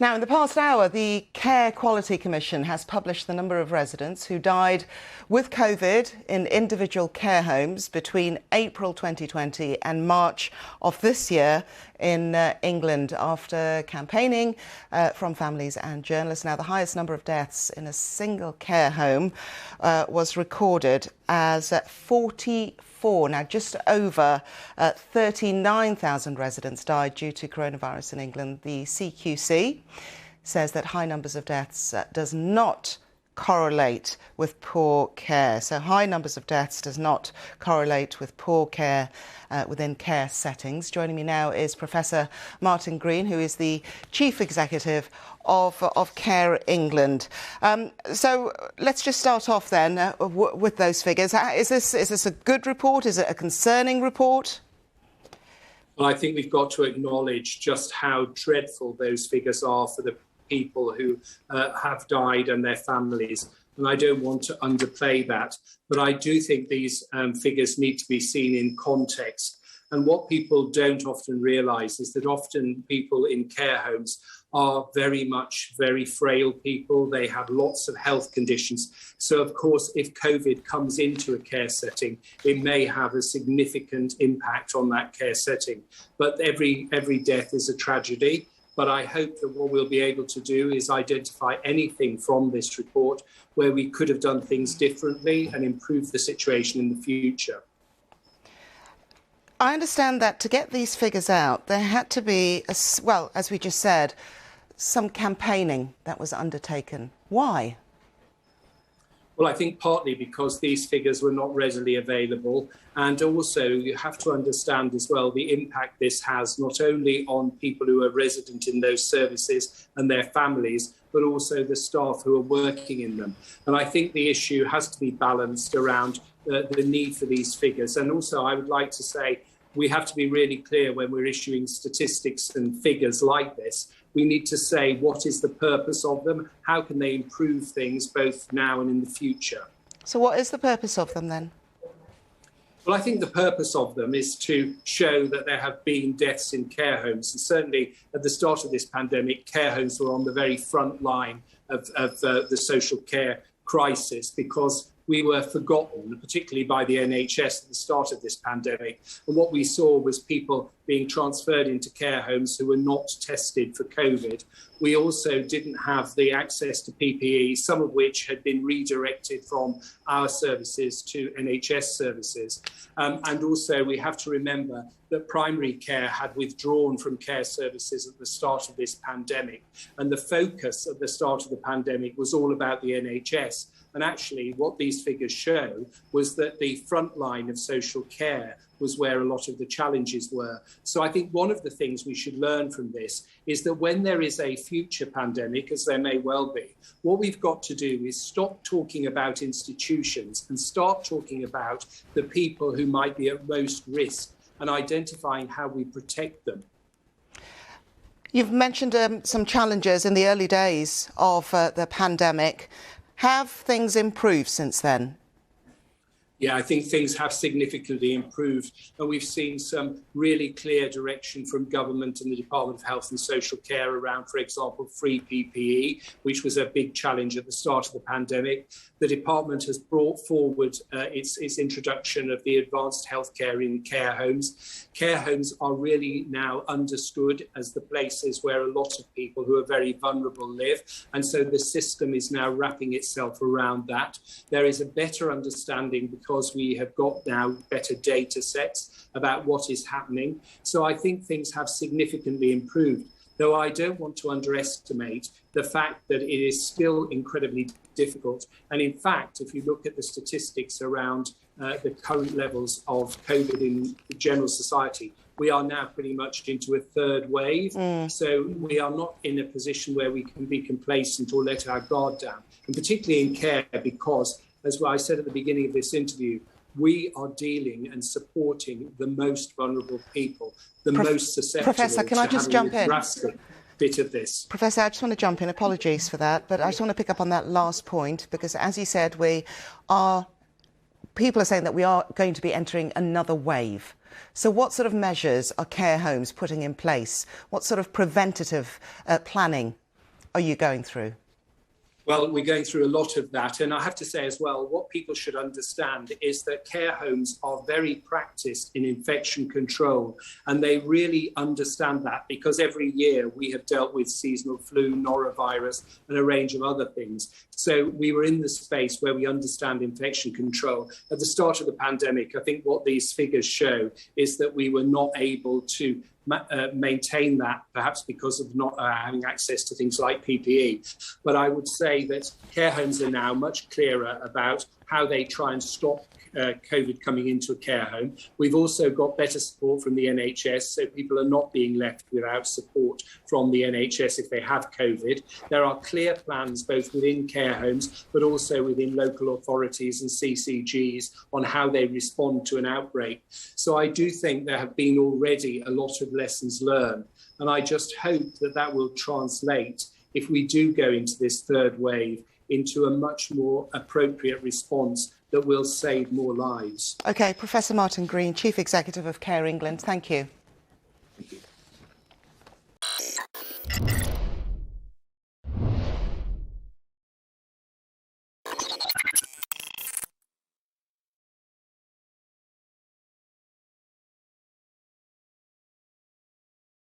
Now, in the past hour, the Care Quality Commission has published the number of residents who died with COVID in individual care homes between April 2020 and March of this year in England after campaigning from families and journalists. Now, the highest number of deaths in a single care home was recorded as 44. Now, just over 39,000 residents died due to coronavirus in England. The CQC says that high numbers of deaths does not correlate with poor care. So high numbers of deaths does not correlate with poor care within care settings. Joining me now is Professor Martin Green, who is the Chief Executive of Care England. So let's just start off then with those figures. Is this a good report? Is it a concerning report? Well, I think we've got to acknowledge just how dreadful those figures are for the people who have died and their families. And I don't want to underplay that. But I do think these figures need to be seen in context. And what people don't often realise is that often people in care homes are very frail people. They have lots of health conditions. So, of course, if COVID comes into a care setting, it may have a significant impact on that care setting. But every death is a tragedy. But I hope that what we'll be able to do is identify anything from this report where we could have done things differently and improve the situation in the future. I understand that to get these figures out, there had to be, well, as we just said, some campaigning that was undertaken. Why? Well, I think partly because these figures were not readily available, and also you have to understand as well the impact this has not only on people who are resident in those services and their families, but also the staff who are working in them. And I think the issue has to be balanced around the need for these figures. And also I would like to say we have to be really clear when we're issuing statistics and figures like this. We need to say what is the purpose of them, how can they improve things both now and in the future. So what is the purpose of them then? Well, I think the purpose of them is to show that there have been deaths in care homes. And certainly at the start of this pandemic, care homes were on the very front line of the social care crisis because we were forgotten, particularly by the NHS at the start of this pandemic. And what we saw was people being transferred into care homes who were not tested for COVID. We also didn't have the access to PPE, some of which had been redirected from our services to NHS services. And also we have to remember that primary care had withdrawn from care services at the start of this pandemic. And the focus at the start of the pandemic was all about the NHS. And actually, what these figures show was that the front line of social care was where a lot of the challenges were. So I think one of the things we should learn from this is that when there is a future pandemic, as there may well be, what we've got to do is stop talking about institutions and start talking about the people who might be at most risk and identifying how we protect them. You've mentioned some challenges in the early days of the pandemic. Have things improved since then? Yeah, I think things have significantly improved, and we've seen some really clear direction from government and the Department of Health and Social Care around, for example, free PPE, which was a big challenge at the start of the pandemic. The department has brought forward its introduction of the advanced healthcare in care homes. Care homes are really now understood as the places where a lot of people who are very vulnerable live, and so the system is now wrapping itself around that. There is a better understanding because we have got now better data sets about what is happening. So I think things have significantly improved, though I don't want to underestimate the fact that it is still incredibly difficult. And in fact, if you look at the statistics around the current levels of COVID in the general society, we are now pretty much into a third wave. So we are not in a position where we can be complacent or let our guard down, and particularly in care, because as I said at the beginning of this interview, we are dealing and supporting the most vulnerable people, the most susceptible. Professor, can I just jump in? Bit of this. Professor, I just want to jump in. Apologies for that, but I just want to pick up on that last point because, as you said, people are saying that we are going to be entering another wave. So what sort of measures are care homes putting in place? What sort of preventative planning are you going through? Well, we're going through a lot of that. And I have to say as well, what people should understand is that care homes are very practiced in infection control. And they really understand that because every year we have dealt with seasonal flu, norovirus, and a range of other things. So we were in the space where we understand infection control. At the start of the pandemic, I think what these figures show is that we were not able to maintain that, perhaps because of not having access to things like PPE. But I would say that care homes are now much clearer about how they try and stop COVID coming into a care home. We've also got better support from the NHS, so people are not being left without support from the NHS if they have COVID. There are clear plans both within care homes, but also within local authorities and CCGs on how they respond to an outbreak. So I do think there have been already a lot of lessons learned. And I just hope that that will translate, if we do go into this third wave, into a much more appropriate response that will save more lives. OK, Professor Martin Green, Chief Executive of Care England, thank you.